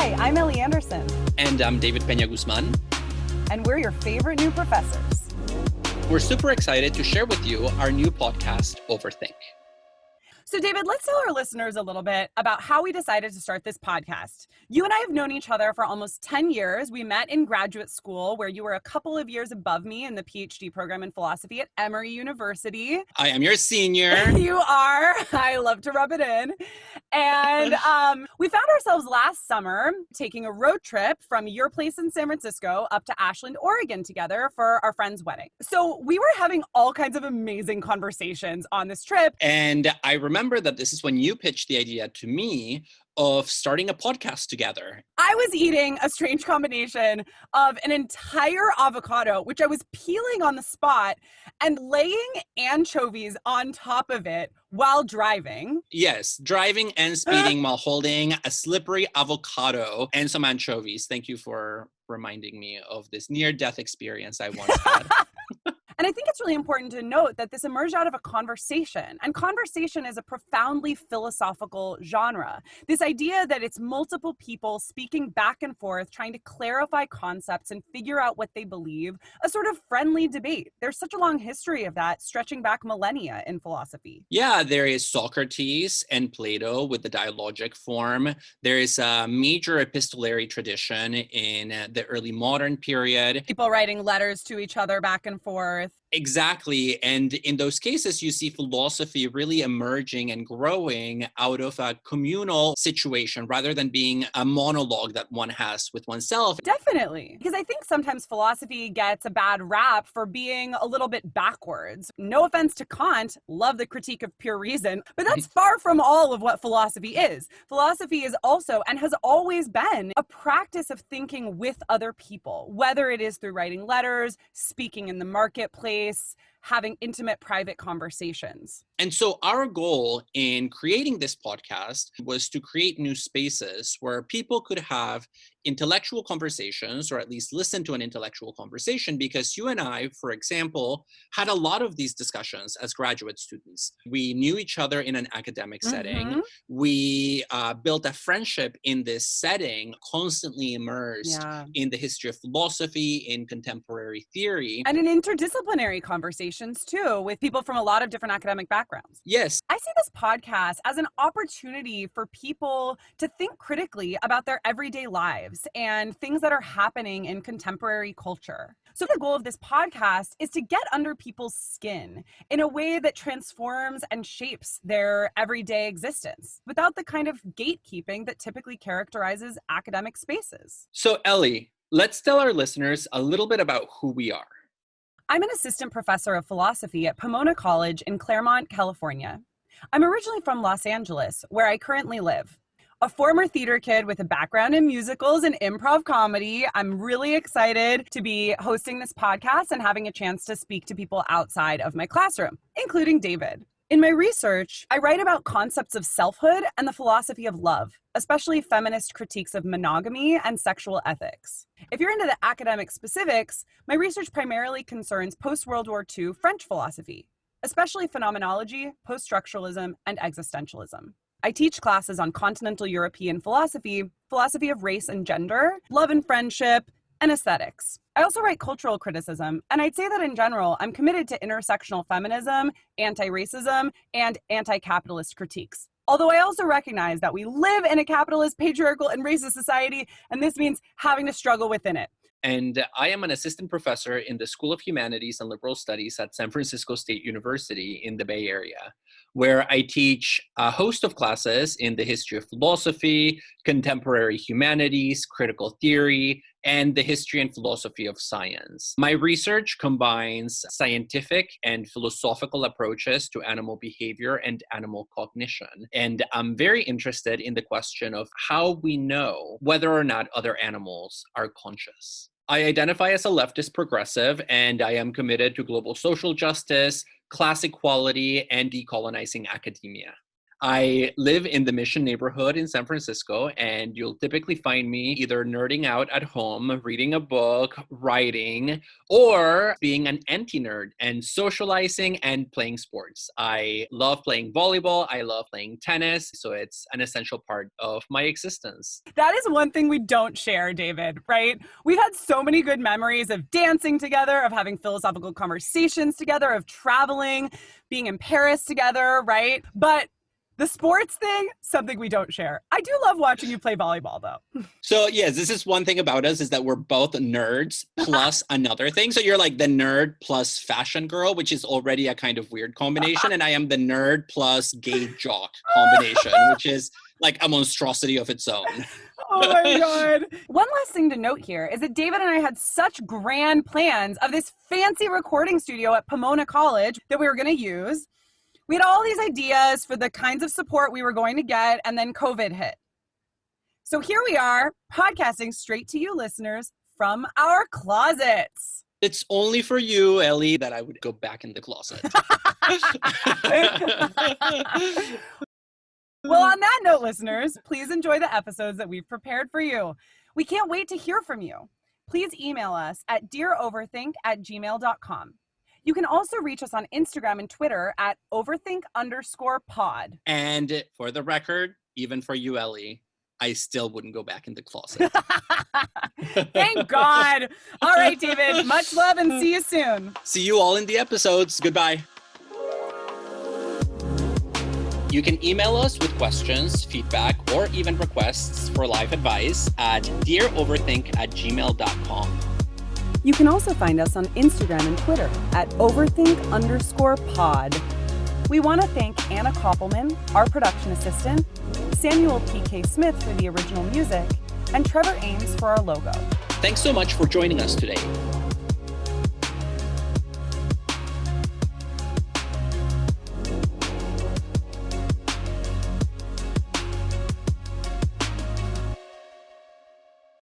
Hi, I'm Ellie Anderson. And I'm David Peña-Guzmán. And we're your favorite new professors. We're super excited to share with you our new podcast, Overthink. So David, let's tell our listeners a little bit about how we decided to start this podcast. You and I have known each other for almost 10 years. We met in graduate school where you were a couple of years above me in the PhD program in philosophy at Emory University. I am your senior. You are. I love to rub it in. And we found ourselves last summer taking a road trip from your place in San Francisco up to Ashland, Oregon together for our friend's wedding. So we were having all kinds of amazing conversations on this trip. And I remember that this is when you pitched the idea to me of starting a podcast together. I was eating a strange combination of an entire avocado, which I was peeling on the spot, and laying anchovies on top of it while driving. Yes, driving and speeding while holding a slippery avocado and some anchovies. Thank you for reminding me of this near-death experience I once had. And I think it's really important to note that this emerged out of a conversation. And conversation is a profoundly philosophical genre. This idea that it's multiple people speaking back and forth, trying to clarify concepts and figure out what they believe, a sort of friendly debate. There's such a long history of that, stretching back millennia in philosophy. Yeah, there is Socrates and Plato with the dialogic form. There is a major epistolary tradition in the early modern period. People writing letters to each other back and forth. Exactly. And in those cases, you see philosophy really emerging and growing out of a communal situation rather than being a monologue that one has with oneself. Definitely. Because I think sometimes philosophy gets a bad rap for being a little bit backwards. No offense to Kant, love the critique of pure reason, but that's far from all of what philosophy is. Philosophy is also, and has always been, a practice of thinking with other people, whether it is through writing letters, speaking in the marketplace, having intimate private conversations. And so our goal in creating this podcast was to create new spaces where people could have intellectual conversations, or at least listen to an intellectual conversation, because you and I, for example, had a lot of these discussions as graduate students. We knew each other in an academic setting. We built a friendship in this setting, constantly immersed in the history of philosophy, in contemporary theory. And in interdisciplinary conversations too, with people from a lot of different academic backgrounds. Yes. I see this podcast as an opportunity for people to think critically about their everyday lives and things that are happening in contemporary culture. So the goal of this podcast is to get under people's skin in a way that transforms and shapes their everyday existence without the kind of gatekeeping that typically characterizes academic spaces. So Ellie, let's tell our listeners a little bit about who we are. I'm an assistant professor of philosophy at Pomona College in Claremont, California. I'm originally from Los Angeles, where I currently live. A former theater kid with a background in musicals and improv comedy, I'm really excited to be hosting this podcast and having a chance to speak to people outside of my classroom, including David. In my research, I write about concepts of selfhood and the philosophy of love, especially feminist critiques of monogamy and sexual ethics. If you're into the academic specifics, my research primarily concerns post-World War II French philosophy, especially phenomenology, post-structuralism, and existentialism. I teach classes on continental European philosophy, philosophy of race and gender, love and friendship, and aesthetics. I also write cultural criticism, and I'd say that in general, I'm committed to intersectional feminism, anti-racism, and anti-capitalist critiques. Although I also recognize that we live in a capitalist, patriarchal, and racist society, and this means having to struggle within it. And I am an assistant professor in the School of Humanities and Liberal Studies at San Francisco State University in the Bay Area, where I teach a host of classes in the history of philosophy, contemporary humanities, critical theory, and the history and philosophy of science. My research combines scientific and philosophical approaches to animal behavior and animal cognition. And I'm very interested in the question of how we know whether or not other animals are conscious. I identify as a leftist progressive, and I am committed to global social justice, class equality, and decolonizing academia. I live in the Mission neighborhood in San Francisco, and you'll typically find me either nerding out at home, reading a book, writing, or being an anti-nerd and socializing and playing sports. I love playing volleyball. I love playing tennis. So it's an essential part of my existence. That is one thing we don't share, David, right? We've had so many good memories of dancing together, of having philosophical conversations together, of traveling, being in Paris together, right? But the sports thing, something we don't share. I do love watching you play volleyball, though. So yes, this is one thing about us is that we're both nerds plus another thing. So you're like the nerd plus fashion girl, which is already a kind of weird combination. And I am the nerd plus gay jock combination, which is like a monstrosity of its own. Oh my God. One last thing to note here is that David and I had such grand plans of this fancy recording studio at Pomona College that we were going to use. We had all these ideas for the kinds of support we were going to get, and then COVID hit. So here we are, podcasting straight to you listeners from our closets. It's only for you, Ellie, that I would go back in the closet. Well, on that note, listeners, please enjoy the episodes that we've prepared for you. We can't wait to hear from you. Please email us at dearoverthink@gmail.com. You can also reach us on Instagram and Twitter at overthink_pod. And for the record, even for you, Ellie, I still wouldn't go back in the closet. Thank God. All right, David, much love and see you soon. See you all in the episodes. Goodbye. You can email us with questions, feedback, or even requests for life advice at dearoverthink@gmail.com. You can also find us on Instagram and Twitter at overthink_pod. We want to thank Anna Koppelman, our production assistant, Samuel P.K. Smith for the original music, and Trevor Ames for our logo. Thanks so much for joining us today.